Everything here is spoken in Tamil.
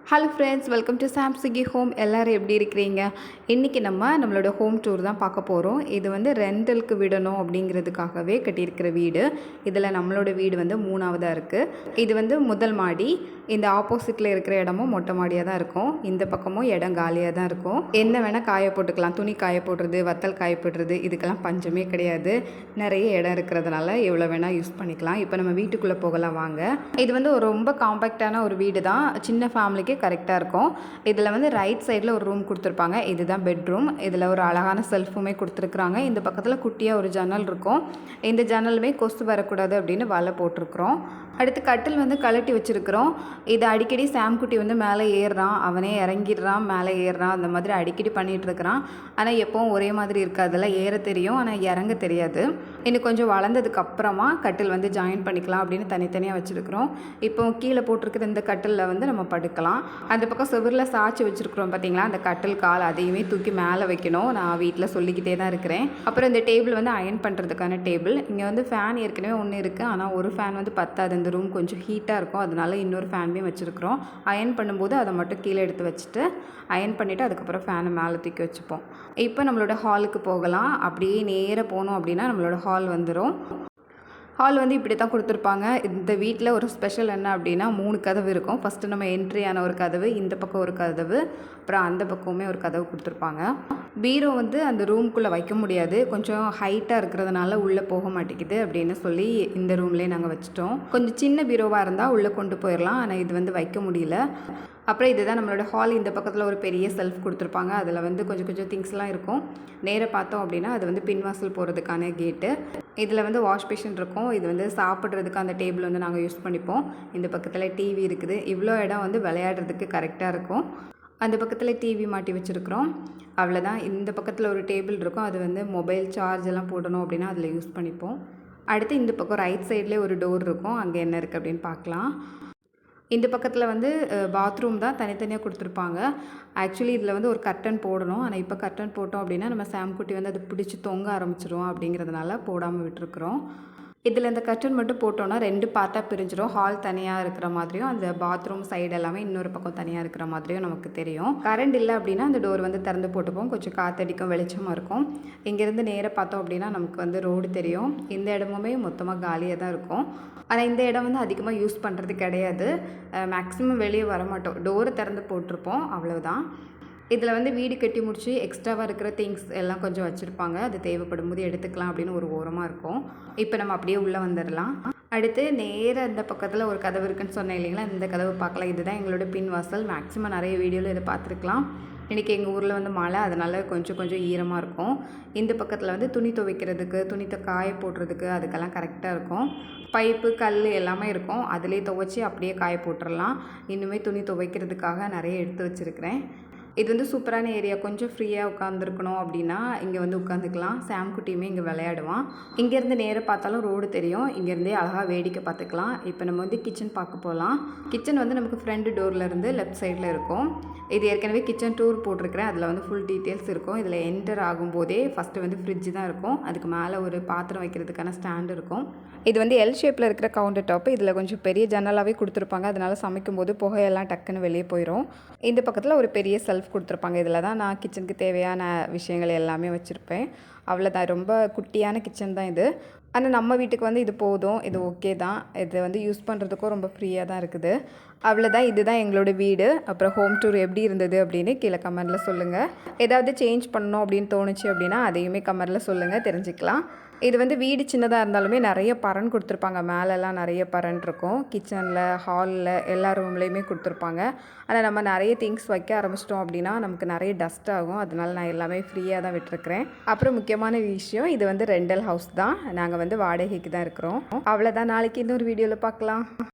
ஹலோ ஃப்ரெண்ட்ஸ், வெல்கம் டு சாம்சுகி ஹோம். எல்லோரும் எப்படி இருக்கிறீங்க? இன்றைக்கி நம்மளோட ஹோம் டூர் தான் பார்க்க போகிறோம். இது ரெண்டலுக்கு விடணும் அப்படிங்கிறதுக்காகவே கட்டியிருக்கிற வீடு. இதில் நம்மளோட வீடு 3ஆவதாக இருக்குது. இது முதல் மாடி. இந்த ஆப்போசிட்டில் இருக்கிற இடமும் மொட்டை மாடியாக தான் இருக்கும். இந்த பக்கமும் இடம் காலியாக தான் இருக்கும். என்ன வேணால் காய போட்டுக்கலாம். துணி காய போடுறது, வத்தல் காய போடுறது, இதுக்கெல்லாம் பஞ்சமே கிடையாது. நிறைய இடம் இருக்கிறதுனால எவ்வளோ வேணால் யூஸ் பண்ணிக்கலாம். இப்போ நம்ம வீட்டுக்குள்ளே போகலாம் வாங்க. இது ரொம்ப காம்பேக்டான ஒரு வீடு தான். சின்ன ஃபேமிலிக்கு கரெக்டாக இருக்கும். இதில் ரைட் சைடில் ஒரு ரூம் கொடுத்துருப்பாங்க. இதுதான் பெட்ரூம். இதில் ஒரு அழகான செல்ஃபுமே கொடுத்துருக்குறாங்க. இந்த பக்கத்தில் குட்டியாக ஒரு ஜன்னல் இருக்கும். இந்த ஜன்னலுமே கொசு வரக்கூடாது அப்படின்னு வலை போட்டிருக்கிறோம். அடுத்து கட்டில் கழட்டி வச்சுருக்கிறோம். இது அடிக்கடி சாம்குட்டி மேலே ஏறுறான், அவனே இறங்கிடுறான், மேலே ஏறுறான், அந்த மாதிரி அடிக்கடி பண்ணிகிட்டு இருக்கிறான். ஆனால் எப்போவும் ஒரே மாதிரி இருக்காதுல்ல, ஏற தெரியும் ஆனால் இறங்க தெரியாது. இன்னும் கொஞ்சம் வளர்ந்ததுக்கு அப்புறமா கட்டில் ஜாயின் பண்ணிக்கலாம் அப்படின்னு தனித்தனியாக வச்சுருக்கிறோம். இப்போ கீழே போட்டிருக்கிற இந்த கட்டிலில் நம்ம படுக்கலாம். அந்த பக்கம் செவரில் சாய்ச்சி வச்சுருக்குறோம் பார்த்தீங்களா, அந்த கட்டில் கால் அதையுமே தூக்கி மேலே வைக்கணும். நான் வீட்டில் சொல்லிக்கிட்டே தான் இருக்கிறேன். அப்புறம் இந்த டேபிள் அயர்ன் பண்ணுறதுக்கான டேபிள். இங்கே ஃபேன் ஏற்கனவே ஒன்று இருக்குது, ஆனால் ஒரு ஃபேன் பத்தாது. இந்த ரூம் கொஞ்சம் ஹீட்டாக இருக்கும், அதனால இன்னொரு ஃபேனுமே வச்சுருக்குறோம். அயர்ன் பண்ணும்போது அதை மட்டும் கீழே எடுத்து வச்சுட்டு அயர்ன் பண்ணிவிட்டு அதுக்கப்புறம் ஃபேனை மேலே தூக்கி வச்சுப்போம். இப்போ நம்மளோட ஹாலுக்கு போகலாம். அப்படியே நேராக போனோம் அப்படின்னா நம்மளோட ஹால் வந்துடும். ஹால் இப்படி தான் கொடுத்துருப்பாங்க. இந்த வீட்டில் ஒரு ஸ்பெஷல் என்ன அப்படின்னா 3 கதவு இருக்கும். ஃபஸ்ட்டு நம்ம என்ட்ரியான ஒரு கதவு, இந்த பக்கம் ஒரு கதவு, அப்புறம் அந்த பக்கமுமே ஒரு கதவு கொடுத்துருப்பாங்க. பீரோ அந்த ரூம்குள்ளே வைக்க முடியாது, கொஞ்சம் ஹைட்டாக இருக்கிறதுனால உள்ளே போக மாட்டேங்குது அப்படின்னு சொல்லி இந்த ரூம்லேயே நாங்கள் வச்சுட்டோம். கொஞ்சம் சின்ன பீரோவாக இருந்தால் உள்ளே கொண்டு போயிடலாம், ஆனால் இது வைக்க முடியல. அப்புறம் இதுதான் நம்மளோட ஹால். இந்த பக்கத்தில் ஒரு பெரிய செல்ஃப் கொடுத்துருப்பாங்க. அதில் கொஞ்சம் கொஞ்சம் திங்ஸ்லாம் இருக்கும். நேராக பார்த்தோம் அப்படின்னா அது பின்வாசல் போகிறதுக்கான கேட்டு. இதில் வாஷ் பேஷன் இருக்கும். இது சாப்பிட்றதுக்கு அந்த டேபிள் நாங்கள் யூஸ் பண்ணிப்போம். இந்த பக்கத்தில் டிவி இருக்குது. இவ்வளோ இடம் விளையாடுறதுக்கு கரெக்டாக இருக்கும். அந்த பக்கத்தில் டிவி மாட்டி வச்சுருக்குறோம். அவ்வளோதான். இந்த பக்கத்தில் ஒரு டேபிள் இருக்கும். அது மொபைல் சார்ஜ் எல்லாம் போடணும் அப்படின்னா அதில் யூஸ் பண்ணிப்போம். அடுத்து இந்த பக்கம் ரைட் சைட்லேயே ஒரு டோர் இருக்கும். அங்கே என்ன இருக்குது அப்படின்னு பார்க்கலாம். இந்த பக்கத்தில் பாத்ரூம் தான் தனித்தனியாக கொடுத்துருப்பாங்க. ஆக்சுவலி இதில் ஒரு கர்டன் போடணும், ஆனால் இப்போ கர்டன் போட்டோம் அப்படின்னா நம்ம சாம்குட்டி அது பிடிச்சி தொங்க ஆரம்பிச்சிடும். அப்படிங்கிறதுனால போடாமல் விட்டுருக்குறோம். இதில் இந்த கர்டன் மட்டும் போட்டோன்னா 2 பார்ட்டாக பிரிஞ்சிடும். ஹால் தனியாக இருக்கிற மாதிரியும், அந்த பாத்ரூம் சைடு எல்லாமே இன்னொரு பக்கம் தனியாக இருக்கிற மாதிரியும் நமக்கு தெரியும். கரண்ட் இல்லை அப்படின்னா அந்த டோர் திறந்து போட்டுப்போம். கொஞ்சம் காற்றடிக்கும், வெளிச்சமாக இருக்கும். இங்கேருந்து நேராக பார்த்தோம் அப்படின்னா நமக்கு ரோடு தெரியும். இந்த இடமுமே மொத்தமாக காலியாக தான் இருக்கும். ஆனால் இந்த இடம் அதிகமாக யூஸ் பண்ணுறது கிடையாது. மேக்ஸிமம் வெளியே வரமாட்டோம், டோரை திறந்து போட்டிருப்போம், அவ்வளோதான். இதில் வீடு கட்டி முடிச்சு எக்ஸ்ட்ராவாக இருக்கிற திங்ஸ் எல்லாம் கொஞ்சம் வச்சுருப்பாங்க. அது தேவைப்படும் போது எடுத்துக்கலாம் அப்படின்னு ஒரு ஓரமாக இருக்கும். இப்போ நம்ம அப்படியே உள்ளே வந்துடலாம். அடுத்து நேராக இந்த பக்கத்தில் ஒரு கதவு இருக்குன்னு சொன்னேன் இல்லைங்களா, இந்த கதவு பார்க்கலாம். இதுதான் எங்களோட பின் வாசல். மேக்ஸிமம் நிறைய வீடியோவில் இதை பார்த்துருக்கலாம். இன்றைக்கி எங்கள் ஊரில் மழை, அதனால் கொஞ்சம் ஈரமாக இருக்கும். இந்த பக்கத்தில் துணி துவைக்கிறதுக்கு, துணி காய போடுறதுக்கு அதுக்கெல்லாம் கரெக்டாக இருக்கும். பைப்பு, கல் எல்லாமே இருக்கும். அதிலே துவைச்சி அப்படியே காய போட்டுடலாம். இன்னுமே துணி துவைக்கிறதுக்காக நிறைய எடுத்து வச்சுருக்கிறேன். இது சூப்பரான ஏரியா. கொஞ்சம் ஃப்ரீயாக உட்காந்துருக்கணும் அப்படின்னா இங்கே உட்காந்துக்கலாம். சாம்குட்டியுமே இங்கே விளையாடுவான். இங்கேருந்து நேராக பார்த்தாலும் ரோடு தெரியும். இங்கேருந்தே அழகாக வேடிக்கை பார்த்துக்கலாம். இப்போ நம்ம கிச்சன் பார்க்க போகலாம். கிச்சன் நமக்கு ஃப்ரண்ட் டோர்லேருந்து லெஃப்ட் சைடில் இருக்கும். இது ஏற்கனவே கிச்சன் டூர் போட்டிருக்கிறேன். அதில் ஃபுல் டீட்டெயில்ஸ் இருக்கும். இதில் என்டர் ஆகும்போதே ஃபஸ்ட்டு ஃப்ரிட்ஜ் தான் இருக்கும். அதுக்கு மேலே ஒரு பாத்திரம் வைக்கிறதுக்கான ஸ்டாண்ட் இருக்கும். இது எல் ஷேப்பில் இருக்கிற கவுண்டர் டாப்பு. இதில் கொஞ்சம் பெரிய ஜன்னலாகவே கொடுத்துருப்பாங்க. அதனால் சமைக்கும்போது புகையெல்லாம் டக்குன்னு வெளியே போயிடும். இந்த பக்கத்தில் ஒரு பெரிய செல்ஃப் கொடுத்துருப்பாங்க. இதில் தான் நான் கிச்சனுக்கு தேவையான விஷயங்கள் எல்லாமே வச்சுருப்பேன். அவ்வளோதான். ரொம்ப குட்டியான கிச்சன் தான் இது. ஆனால் நம்ம வீட்டுக்கு இது போதும், இது ஓகே தான். இது யூஸ் பண்ணுறதுக்கும் ரொம்ப ஃப்ரீயாக தான் இருக்குது. அவ்வளோதான். இதுதான் எங்களோட வீடு. அப்புறம் ஹோம் டூர் எப்படி இருந்தது அப்படின்னு கீழே கமெண்டில் சொல்லுங்கள். ஏதாவது சேஞ்ச் பண்ணணும் அப்படின்னு தோணுச்சு அப்படின்னா அதையுமே கமெண்டில் சொல்லுங்கள், தெரிஞ்சுக்கலாம். இது வீடு சின்னதாக இருந்தாலுமே நிறைய பரன் கொடுத்துருப்பாங்க. மேலெல்லாம் நிறைய பரன் இருக்கும். கிச்சனில், ஹாலில், எல்லா ரூம்லேயுமே கொடுத்துருப்பாங்க. ஆனால் நம்ம நிறைய திங்ஸ் வைக்க ஆரம்பிச்சிட்டோம் அப்படின்னா நமக்கு நிறைய டஸ்ட் ஆகும். அதனால நான் எல்லாமே ஃப்ரீயாக தான் விட்டுருக்கிறேன். அப்புறம் முக்கியமான விஷயம், இது ரெண்டல் ஹவுஸ் தான். நாங்கள் வாடகைக்கு தான் இருக்கிறோம். அவ்வளோதான். நாளைக்கு இன்னொரு வீடியோவில் பார்க்கலாம்.